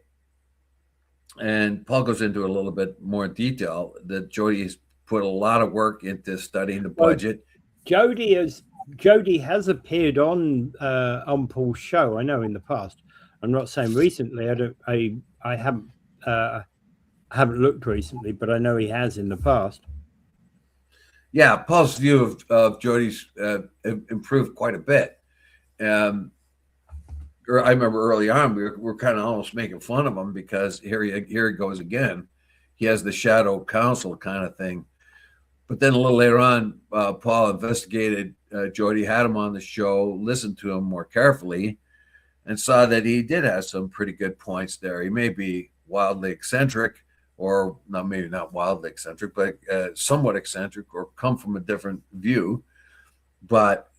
A: and Paul goes into a little bit more detail that Joedy's put a lot of work into studying the budget.
B: Joedy has appeared on Paul's show. I know in the past. I'm not saying recently. I haven't looked recently, but I know he has in the past.
A: Yeah, Paul's view of Joedy's improved quite a bit. I remember early on we were kind of almost making fun of him because here he goes again. He has the shadow counsel kind of thing. But then a little later on, Paul investigated Joedy, had him on the show, listened to him more carefully, and saw that he did have some pretty good points there. He may be wildly eccentric, or not, maybe not wildly eccentric, but somewhat eccentric, or come from a different view. But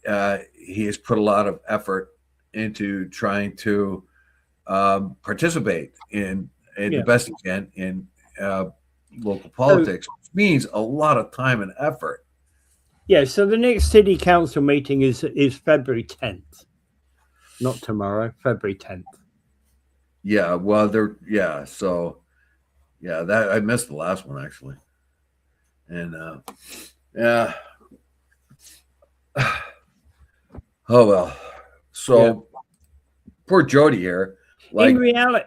A: he has put a lot of effort into trying to participate in the best he can in local politics, which means a lot of time and effort.
B: Yeah, so the next city council meeting is February 10th. Not tomorrow, February 10th.
A: Yeah, well, so that I missed the last one actually. And yeah. Oh well. So poor Joedy here. Like,
B: in reality,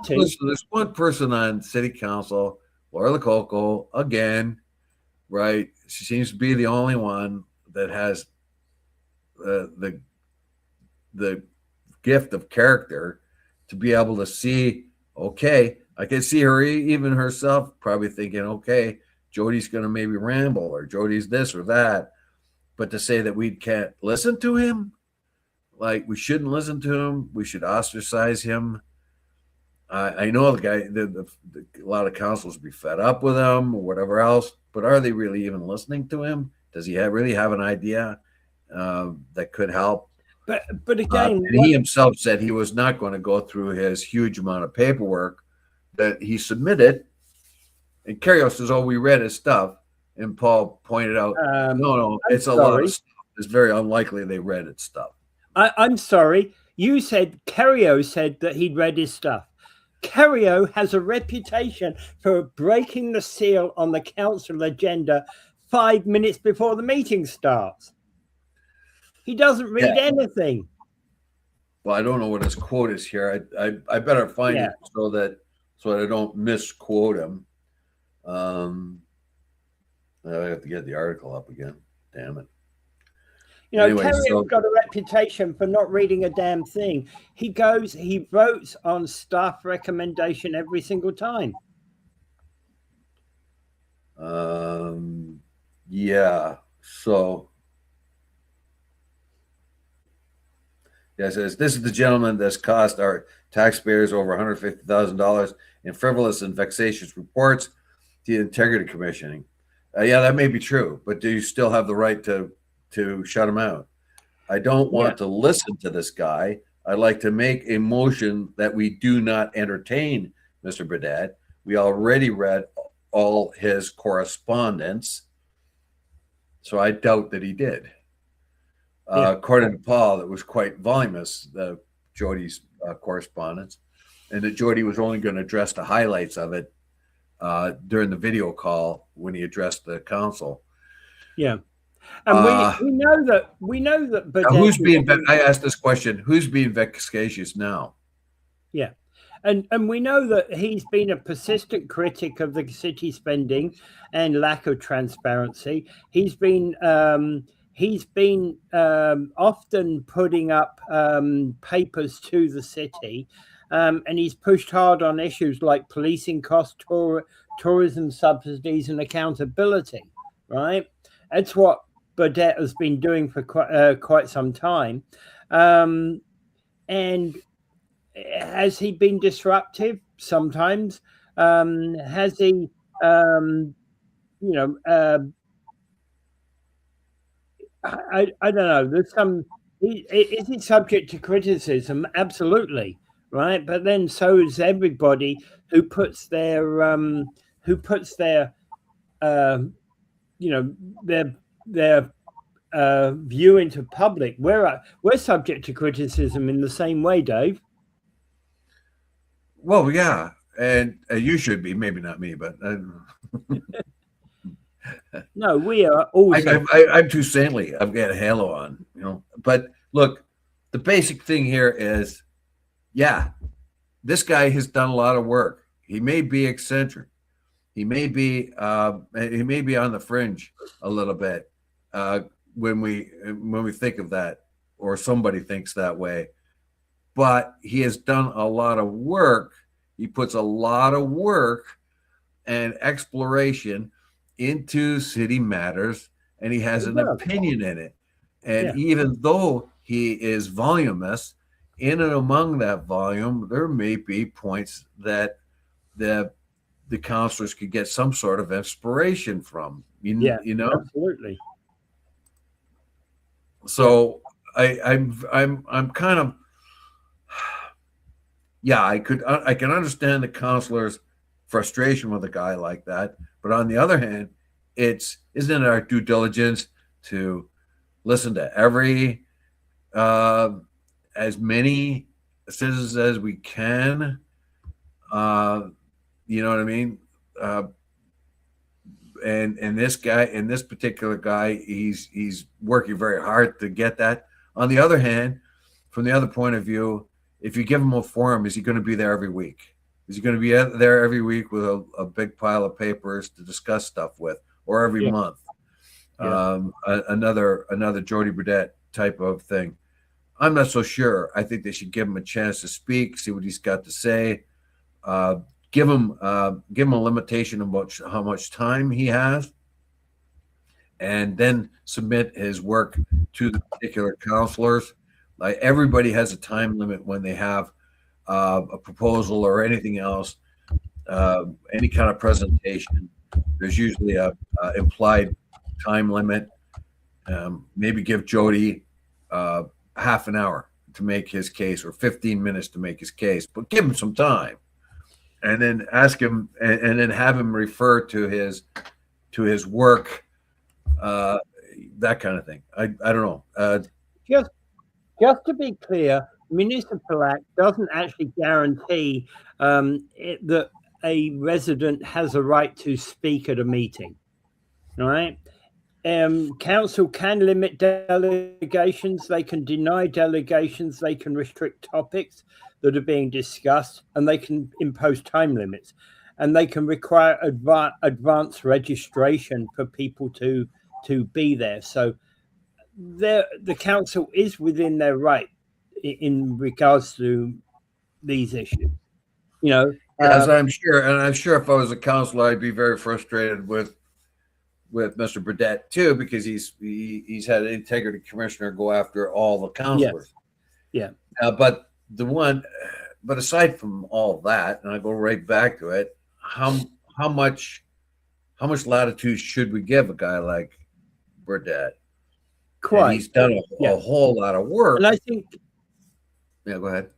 A: there's one person on city council, Laura Lococo, again, right? She seems to be the only one that has the gift of character to be able to see. Okay, I can see her, even herself, probably thinking, okay, Jody's going to maybe ramble, or Jody's this or that, but to say that we can't listen to him, like we shouldn't listen to him, we should ostracize him. I know the guy, a lot of councils be fed up with him or whatever else, but are they really even listening to him? Does he really have an idea that could help?
B: But again,
A: and he himself said he was not going to go through his huge amount of paperwork that he submitted. And Cario says, "Oh, we read his stuff," and Paul pointed out, "No, it's a lot of stuff. It's very unlikely they read his stuff."
B: I'm sorry. You said Cario said that he'd read his stuff. Cario has a reputation for breaking the seal on the council agenda 5 minutes before the meeting starts. He doesn't read anything.
A: Well, I don't know what his quote is here. I better find it so that I don't misquote him. I have to get the article up again. Damn it.
B: You know, anyway, Carrier's got a reputation for not reading a damn thing. He votes on staff recommendation every single time.
A: Yeah. So, it says, this is the gentleman that's cost our taxpayers over $150,000 in frivolous and vexatious reports to the Integrity Commissioning. Yeah, that may be true, but do you still have the right to shut him out? I don't want to listen to this guy. I'd like to make a motion that we do not entertain Mr. Burdett. We already read all his correspondence, so I doubt that he did. According to Paul, it was quite voluminous, Joedy's correspondence, and that Joedy was only going to address the highlights of it during the video call when he addressed the council.
B: Yeah. And we know that Burdett
A: who's being I asked this question, who's being vexatious now?
B: Yeah. And we know that he's been a persistent critic of the city spending and lack of transparency. He's been often putting up papers to the city, and he's pushed hard on issues like policing costs, tourism subsidies, and accountability. Right? That's what Burdett has been doing for quite some time. And has he been disruptive sometimes? Has he, I don't know. There's some. Is he subject to criticism? Absolutely, right. But then so is everybody who puts their their view into public. We're subject to criticism in the same way, Dave.
A: Well, yeah, and you should be. Maybe not me, but
B: no, we are all.
A: I'm too saintly. I've got a halo on, But look, the basic thing here is, this guy has done a lot of work. He may be eccentric. He may be on the fringe a little bit when we think of that, or somebody thinks that way. But he has done a lot of work. He puts a lot of work and exploration into city matters, and he has an opinion in it. And even though he is voluminous, in and among that volume, there may be points that the counselors could get some sort of inspiration from.
B: Yeah,
A: You know.
B: absolutely.
A: So I'm kind of, yeah, I can understand the counselor's frustration with a guy like that, but on the other hand, isn't it our due diligence to listen to every as many citizens as we can? You know what I mean? And this particular guy, he's working very hard to get that. On the other hand, from the other point of view, if you give him a forum, is he going to be there every week? Is he going to be there every week with a big pile of papers to discuss stuff with, or every month? Another Joedy Burdett type of thing. I'm not so sure. I think they should give him a chance to speak, see what he's got to say. Give him a limitation about how much time he has, and then submit his work to the particular counselors. Like, everybody has a time limit when they have a proposal or anything else, any kind of presentation. There's usually a implied time limit. Maybe give Joedy half an hour to make his case, or 15 minutes to make his case, but give him some time. And then ask him, and then have him refer to his work, that kind of thing. I don't know.
B: Just to be clear, Municipal Act doesn't actually guarantee that a resident has a right to speak at a meeting. All right. Council can limit delegations. They can deny delegations. They can restrict topics that are being discussed, and they can impose time limits, and they can require advanced registration for people to be there. So the council is within their right in regards to these issues. You know,
A: as I'm sure if I was a councilor, I'd be very frustrated with Mr. Burdett too, because he's had an integrity commissioner go after all the counselors.
B: Yeah.
A: But aside from all that, and I go right back to it, how much latitude should we give a guy like Burdett?
B: Quite.
A: And he's done a whole lot of work.
B: And I think.
A: Yeah, go ahead.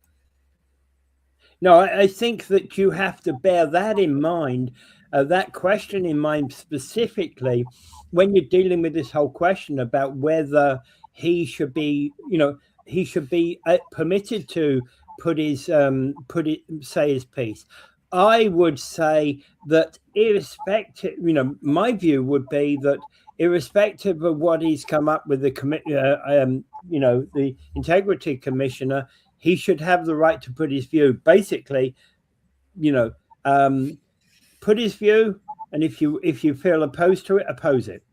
B: No, I think that you have to bear that in mind, that question in mind specifically, when you're dealing with this whole question about whether he should be, permitted to say his piece. I would say that irrespective, my view would be that irrespective of what he's come up with, the integrity commissioner, he should have the right to put his view. Basically, put his view, and if you feel opposed to it, oppose it.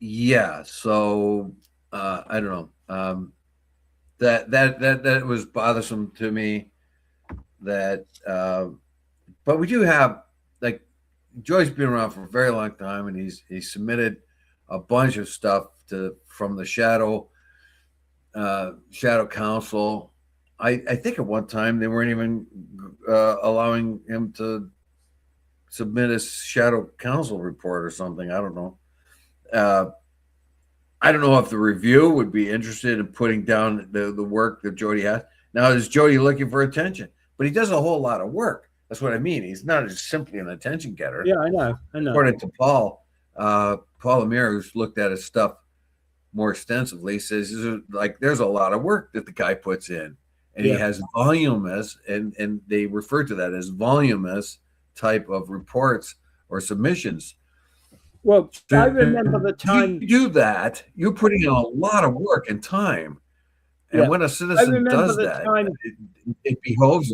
A: Yeah. So I don't know. That was bothersome to me. That, but we do have, like, Joy's been around for a very long time, and he's submitted a bunch of stuff from the shadow council. I think at one time they weren't even allowing him to submit a shadow council report or something. I don't know. I don't know if the review would be interested in putting down the work that Joedy has. Now, is Joedy looking for attention? But he does a whole lot of work. That's what I mean. He's not just simply an attention getter.
B: Yeah, I know.
A: According to Paul Lemire, who's looked at his stuff more extensively, says there's a lot of work that the guy puts in, and he has voluminous, and they refer to that as voluminous type of reports or submissions.
B: Well, I remember the time
A: you do that, you're putting in a lot of work and time. And when a citizen does that, it behoves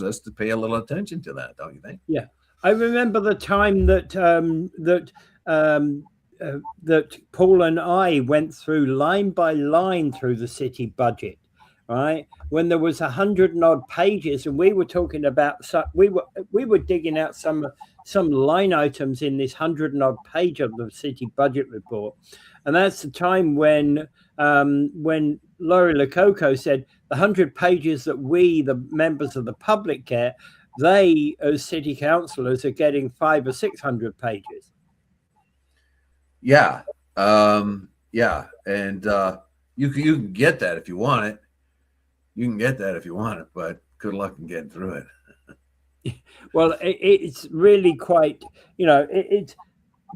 A: us to pay a little attention to that, don't you think?
B: Yeah, I remember the time that that Paul and I went through line by line through the city budget, right? When there was 100 and odd pages, and we were talking about we were digging out some line items in this 100 and odd page of the city budget report, and that's the time when Laurie Lococo said the 100 pages that we, the members of the public, get they, as city councillors, are getting 500 or 600 pages.
A: Yeah. Yeah. And you can get that if you want it. You can get that if you want it, but good luck in getting through it.
B: Well, it's really quite,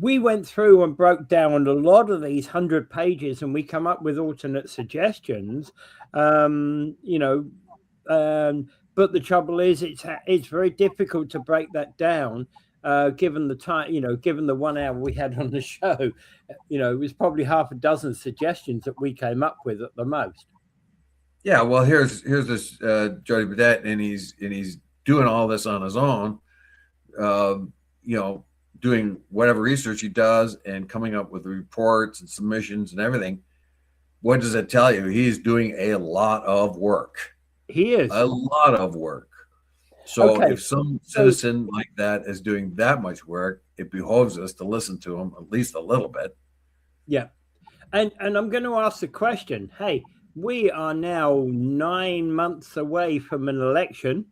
B: we went through and broke down a lot of these 100 pages, and we come up with alternate suggestions. But the trouble is, it's very difficult to break that down, given the time, given the 1 hour we had on the show. It was probably half a dozen suggestions that we came up with at the most.
A: Yeah, well, here's this Joedy Burdett, and he's doing all this on his own. Doing whatever research he does and coming up with reports and submissions and everything. What does it tell you? He's doing a lot of work.
B: He is
A: a lot of work. So
B: Okay,
A: if some citizen like that is doing that much work, it behoves us to listen to him at least a little bit.
B: Yeah. And I'm going to ask the question, hey, we are now 9 months away from an election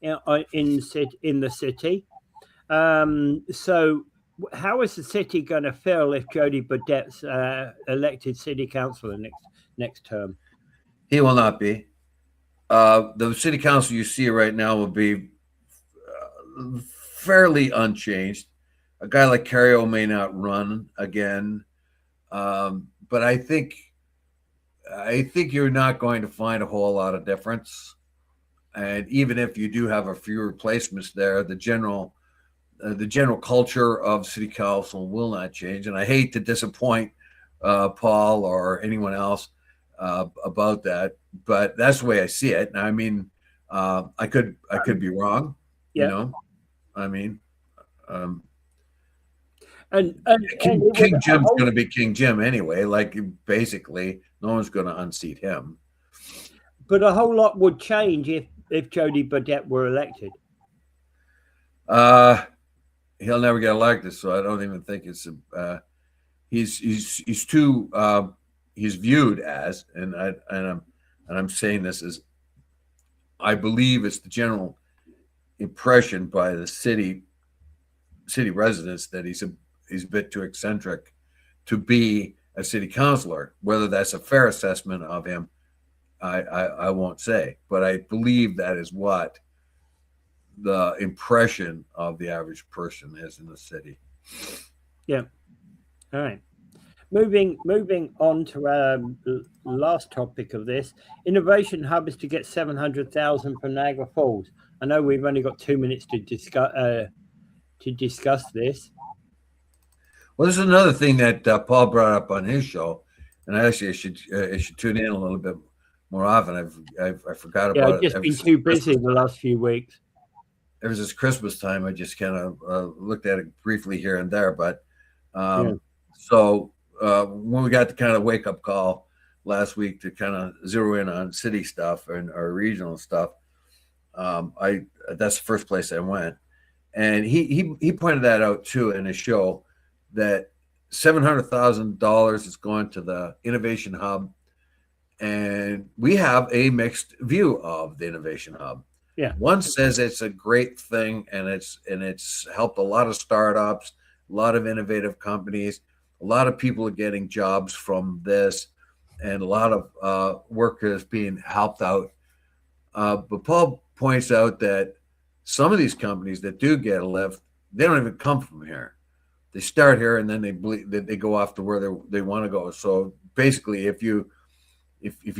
B: in the city. So how is the city going to feel if Joedy Burdett's elected city councillor next term?
A: He will not be. The city council you see right now will be fairly unchanged. A guy like Cario may not run again, but I think you're not going to find a whole lot of difference. And even if you do have a few replacements there, the general culture of city council will not change. And I hate to disappoint Paul or anyone else about that, but that's the way I see it. I mean, I could be wrong.
B: Yeah.
A: And King Jim's going to be King Jim anyway. Like, basically, no one's going to unseat him.
B: But a whole lot would change if Joedy Burdett were elected.
A: He'll never get elected, so I don't even think it's. He's too. He's viewed as, and I'm saying this as, I believe it's the general impression by the city residents that he's a bit too eccentric to be a city councilor. Whether that's a fair assessment of him, I won't say, but I believe that is what the impression of the average person is in the city.
B: Yeah. All right. Moving on to our last topic of this, Innovation Hub is to get 700,000 from Niagara Falls. I know we've only got 2 minutes to discuss this.
A: Well, this is another thing that Paul brought up on his show, and I should tune in a little bit more often. I forgot about it.
B: Yeah, I've just been too busy the last few weeks.
A: Ever since Christmas time, I just kind of looked at it briefly here and there. But so when we got the kind of wake up call last week to kind of zero in on city stuff and our regional stuff, that's the first place I went, and he pointed that out too in his show, that $700,000 is going to the Innovation Hub, and we have a mixed view of the Innovation Hub.
B: Yeah,
A: one says it's a great thing, and it's helped a lot of startups, a lot of innovative companies, a lot of people are getting jobs from this, and a lot of workers being helped out. But Paul points out that some of these companies that do get a lift, they don't even come from here. They start here and then they go off to where they want to go. So basically, if you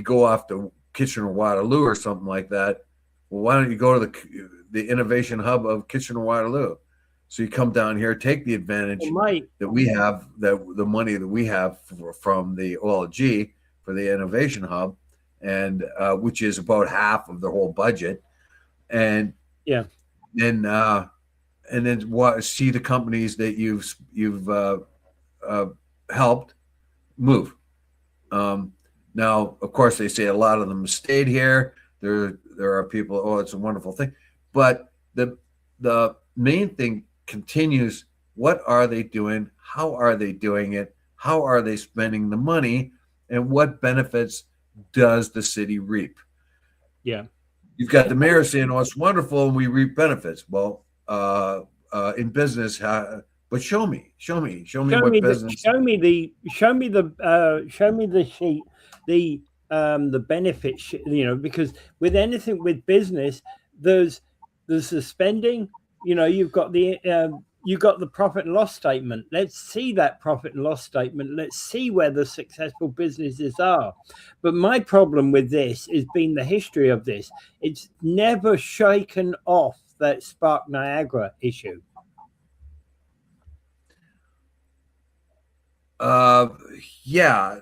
A: go off to Kitchener-Waterloo or something like that, well, why don't you go to the Innovation Hub of Kitchener-Waterloo? So you come down here, take the advantage that we have, that the money that we have from the OLG for the Innovation Hub, and which is about half of the whole budget, and then see the companies that you've helped move. Now, of course, they say a lot of them stayed here. There are people, oh, it's a wonderful thing. But the main thing continues, what are they doing? How are they doing it? How are they spending the money? And what benefits does the city reap?
B: Yeah.
A: you've got the mayor saying, "Oh, it's wonderful, and we reap benefits." Well, in business, but show me what business.
B: Show me the sheet, the benefit sheet, because with anything with business, there's the spending, you've got the profit and loss statement. Let's see that profit and loss statement. Let's see where the successful businesses are. But my problem with this has been the history of this. It's never shaken off that Spark Niagara issue.
A: Yeah.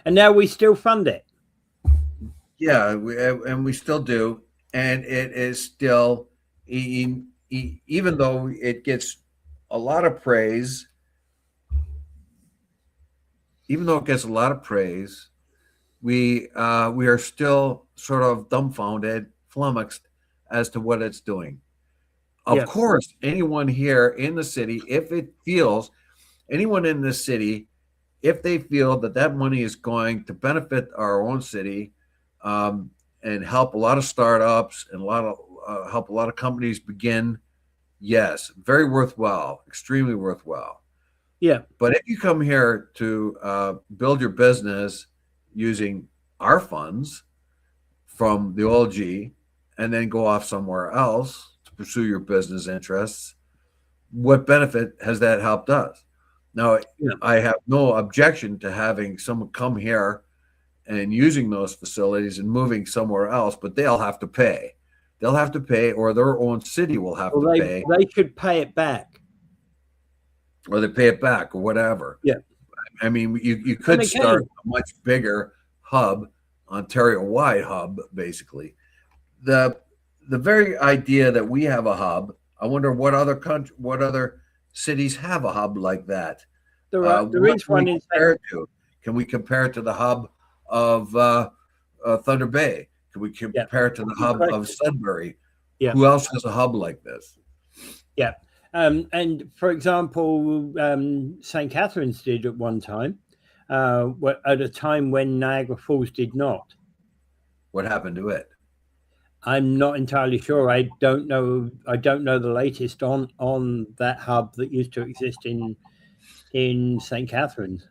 B: And now we still fund it.
A: Yeah, we still do. And it is still, even though it gets a lot of praise, we are still sort of dumbfounded, flummoxed as to what it's doing. Of course, anyone here in the city, if they feel that money is going to benefit our own city, and help a lot of startups and help a lot of companies begin, yes, very worthwhile, extremely worthwhile.
B: Yeah.
A: But if you come here to build your business using our funds from the OLG and then go off somewhere else to pursue your business interests, what benefit has that helped us? Now, I have no objection to having someone come here and using those facilities and moving somewhere else, but they'll have to pay. They'll have to pay, or their own city will have to pay.
B: They should pay it back.
A: Or they pay it back, or whatever.
B: Yeah.
A: I mean, you could start a much bigger hub, Ontario-wide hub, basically. The very idea that we have a hub, I wonder what other cities have a hub like that.
B: There is one in.
A: Can we compare it to the hub of Thunder Bay? Can we compare it to the hub of Sudbury?
B: Yeah.
A: Who else has a hub like this?
B: Yeah. And for example, St. Catharines did at one time, at a time when Niagara Falls did not.
A: What happened to it?
B: I'm not entirely sure. I don't know the latest on that hub that used to exist in St. Catharines.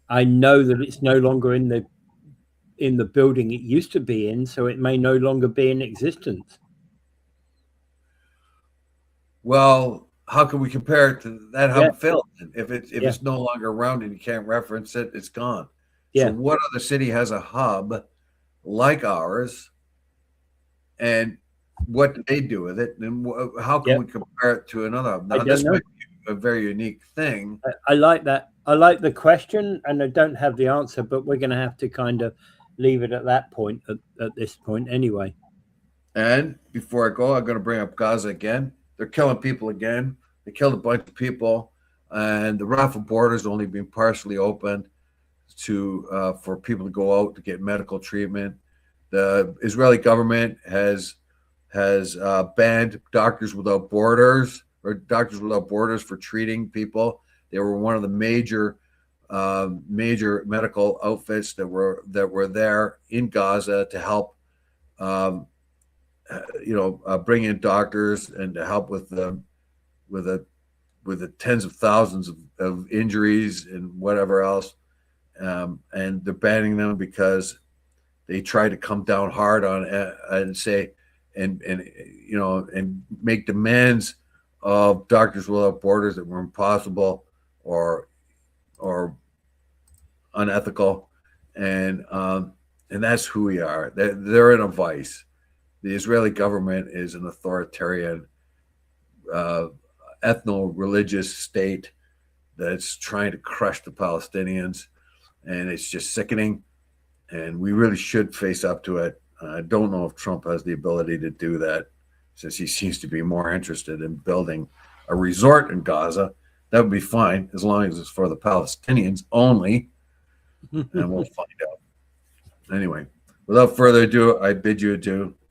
B: I know that it's no longer in the building it used to be in, so it may no longer be in existence.
A: Well, how can we compare it to that hub failed? If it's no longer around and you can't reference it, it's gone.
B: Yeah.
A: So what other city has a hub like ours, and what do they do with it? And how can we compare it to another hub? Now, this might be a very unique thing.
B: I like that. I like the question, and I don't have the answer, but we're going to have to kind of leave it at that point, at this point anyway.
A: And before I go, I'm going to bring up Gaza again. They're killing people again. They killed a bunch of people, and the Rafah border's only been partially opened for people to go out to get medical treatment. The Israeli government has banned Doctors Without Borders for treating people. They were one of the major medical outfits that were there in Gaza to help, bring in doctors and to help with the tens of thousands of injuries and whatever else. And they're banning them because they try to come down hard on and say and make demands of Doctors Without Borders that were impossible or unethical, and that's who we are. They're in a vice. The Israeli government is an authoritarian, ethno-religious state that's trying to crush the Palestinians, and it's just sickening. And we really should face up to it. I don't know if Trump has the ability to do that, since he seems to be more interested in building a resort in Gaza. That would be fine, as long as it's for the Palestinians only, and we'll find out. Anyway, without further ado, I bid you adieu.